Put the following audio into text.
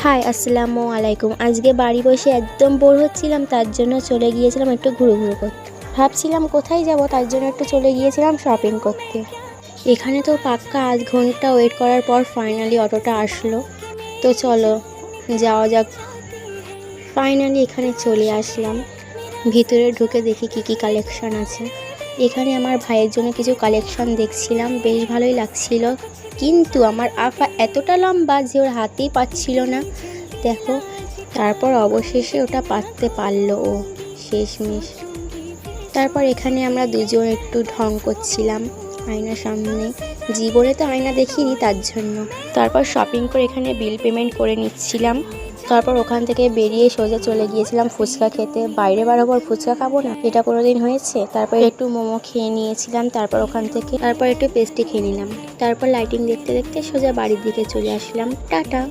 High আসসালামু আলাইকুম। আজকে বাড়ি বসে একদম বোর হচ্ছিলাম, তার জন্য চলে গিয়েছিলাম একটু ঘুরু করতে। ভাবছিলাম কোথায় যাব, তার জন্য একটু চলে গিয়েছিলাম শপিং করতে। এখানে তো পাক্কা আধ ঘন্টা ওয়েট করার পর ফাইনালি অটোটা আসলো। তো চলো যাওয়া যাক। ফাইনালি এখানে চলে আসলাম। ভিতরে ঢুকে দেখি কি কি কালেকশন আছে। এখানে আমার ভাইয়ের জন্য কিছু কালেকশন দেখছিলাম, বেশ ভালোই লাগছিল। কিন্তু আমার আফা এতটা লম্বা যে ওর হাতেই পাচ্ছিল না, দেখো। তারপর অবশেষে ওটা পাততে পারলো ও, শেষমেশ। তারপর এখানে আমরা দুজন একটু ঢং করছিলাম আয়নার সামনে। জীবনে তো আয়না দেখিনি, তার জন্য। তারপর শপিং করে এখানে বিল পেমেন্ট করে নিচ্ছিলাম। তারপর ওখান থেকে বেরিয়ে সোজা চলে গিয়েছিলাম ফুচকা খেতে। বাইরে বেরোবো আর ফুচকা খাবো না, এটা কোনোদিন হয়েছে? তারপর একটু মোমো খেয়ে নিয়েছিলাম। তারপর ওখান থেকে একটু পেস্ট্রি খেয়ে নিলাম। তারপর লাইটিং দেখতে দেখতে সোজা বাড়ির দিকে চলে আসলাম। টাটা।